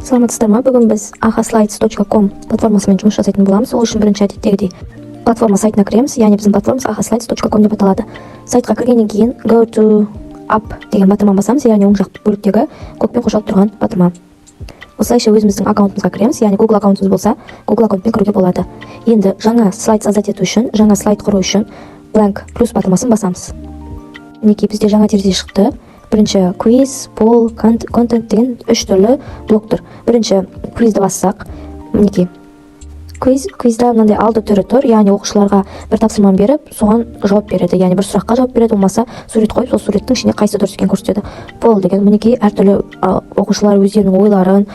Саламатсыздар ма? Бүгін біз ahaslides.com платформасымен жұмыс жасайтын боламыз. Ол үшін бірінші әдеттегідей платформа сайтына кіреміз, яғни біздің платформамыз ahaslides.com деп аталады. Сайтқа кіргеннен кейін go to app деген батырманы басамыз, яғни оң жақ бөліктегі көкпен қосылып тұрған батырма. Осылайша өзіміздің аккаунтымызға кіреміз, яғни Google аккаунтымыз болса, Google аккаунтпен кіруге болады. Енді жаңа слайд создать ету үшін, жаңа слайд құру үшін blank плюс батырмасын басамыз. Мінекей бізде жаңа терезе шықты. Бірінші quiz, poll, content деген үш түрлі блок тұр. Бірінші quizді бассақ, мінекей quizда мынандай алды түрі тұр, яғни оқушыларға бір тапсырманы беріп, соған жауап береді, яғни бір сұраққа жауап береді, болмаса сурет қойып, сол суреттің ішіне қайсы дұрыс екенін көрсетеді. Poll деген мінекей әртүрлі оқушылар өздерінің ойларын,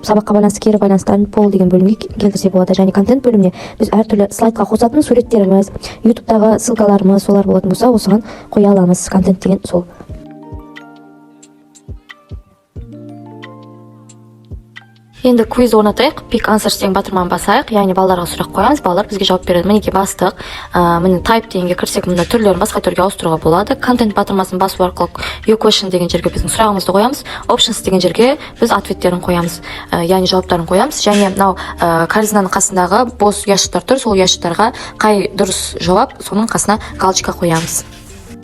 сабаққа байланысты кері байланыстарын poll деген бөлімге келтірсе болады. Және контент бөліміне біз әртүрлі слайдқа қосатын суреттеріміз, ютубтағы ссылкаларымыз солар болатын болса, осыған қоя аламыз. Контент деген сол. Енді квиз орнатайық, pick answers деген батырманы басайық, яғни балаларға сұрақ қоямыз, балалар бізге жауап береді. Мінекей бастық, міне type дегенге кірсек, мұнда түрлерін басқа түрге ауыстыруға болады. Контент батырмасын басу арқылы your question деген жерге біздің сұрағымызды қоямыз, options деген жерге біз ответтерін қоямыз, яғни жауаптарын қоямыз. Және мынау корзинаның қасындағы бос ящиктер тұр, сол ящиктарға қай дұрыс жауап, соның қасына галочка қоямыз.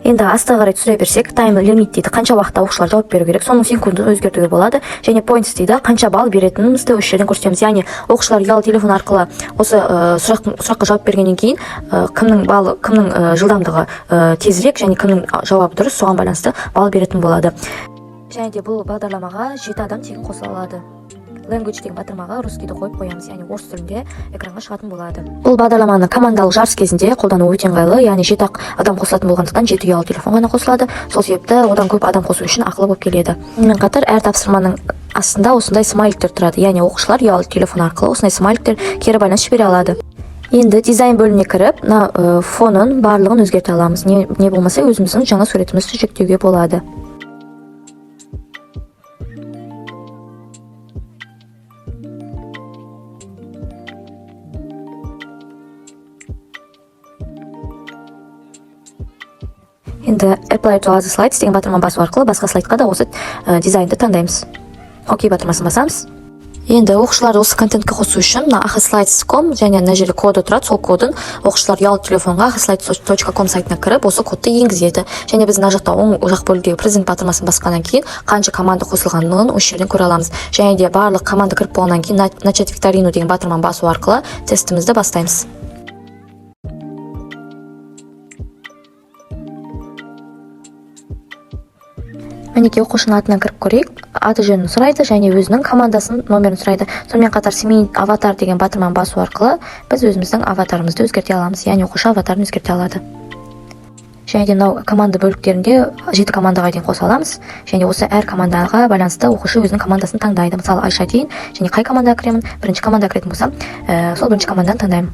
Енді астыға қарай түсіре берсек, time limit дейді, қанша уақытта оқушылар жауап беру керек, соның секундын өзгертуге болады. Және points дейді, қанша балл беретінімізді осы жерден көрсетеміз. Яғни оқушылар ұялы телефон арқылы осы сұраққа жауап бергеннен кейін кімнің жылдамдығы тезірек және кімнің жауабы дұрыс, соған байланысты балл беретін болады. Және де бұл бағдарламаға 7 адам тегін қосыла алады. Language деген батырмаға русскийді қойып қоямыз, яғни орыс тілінде экранға шығатын болады. Бұл бағдарламаны командалық жарыс кезінде қолдану өте ыңғайлы, яғни 7 адам қосылатын болғандықтан 7 ұялы телефон ғана қосылады. Сол себепті одан көп адам қосу үшін ақылы болып келеді. Сонымен қатар әр тапсырманың астында осындай смайликтер тұрады, яғни оқушылар ұялы телефон арқылы осындай смайликтер кері байланыс жібере алады. Енді дизайн бөліміне кіріп, фонын барлығын өзгерте аламыз. Не болмаса өзіміздің жаңа суретімізді жүктеуге болады. Енді apply to other slides деген батырманы басу арқылы басқа слайдқа да осы дизайнды таңдаймыз. Окей батырмасын басамыз. Енді оқушыларды осы контентке қосу үшін ahaslides.com және мына жерде коды тұрады, сол кодын оқушылар ұялы телефонға ahaslides.com сайтына кіріп, осы кодты енгізеді. Және біз мына жақта оң жақ бөлігіндегі презент батырмасын басқаннан кейін қанша команда қосылғанын осы жерден көре аламыз. Және де барлық команда кіріп болғаннан кейін начать викторину деген батырманы басу арқылы тестімізді бастаймыз. Мінекей оқушының атынан кіріп көрейік, аты жөнін сұрайды және өзінің командасының номерін сұрайды. Сонымен қатар семей аватар деген батырманы басу арқылы біз өзіміздің аватарымызды өзгерте аламыз, яғни оқушы аватарын өзгерте алады. Және де мынау команда бөліктерінде 7 командаға дейін қоса аламыз. Және осы әр командаға байланысты оқушы өзінің командасын таңдайды. Мысалы Айша дейін, және қай командаға кіремін, бірінші командаға кіретін болсам, сол бірінші команданы таңдаймын.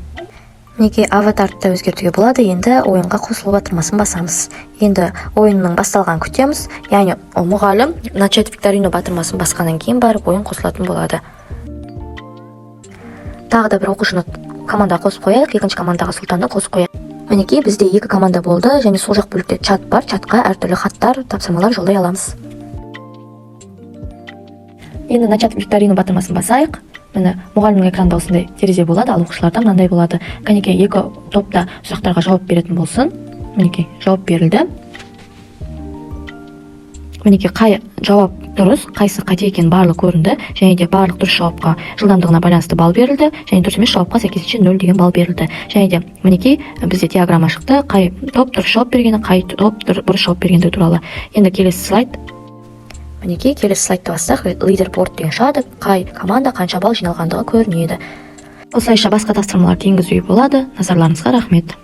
Мінекей аватарды өзгертуге болады. Енді ойынға қосылу батырмасын басамыз. Енді ойынның басталғанын күтеміз, яғни мұғалім начать викторину батырмасын басқаннан кейін барып ойын қосылатын болады. Тағы да бір оқушыны командаға қосып қояйық, екінші командаға Сұлтанды қосып қояйық. Мінекей бізде 2 команда болды және сол жақ бөлікте чат бар, чатқа әртүрлі хаттар, тапсырмалар жолдай аламыз. Енді начать викторину батырмасын басайық. Міне мұғалімнің экранында осындай терезе болады, ал оқушыларда мынандай болады. Кәнекей 2 топта сұрақтарға жауап беретін болсын. Мінекей жауап берілді. Мінекей қай жауап дұрыс, қайсы қате екені барлық көрінді. Және де барлық дұрыс жауапқа жылдамдығына байланысты балл берілді. Және дұрыс емес жауапқа сәйкесінше 0 деген балл берілді. Және де мінекей бізде диаграмма шықты, қай топ дұрыс жауап бергені, қай топ бұрыс жауап бергені туралы. Енді келесі слайд. Мінекей келесі слайдты бассақ, лидерборд деген шығады, қай команда қанша балл жиналғандығы көрінеді. Осылайша басқа тапсырмаларды енгізуге болады. Назарларыңызға рахмет.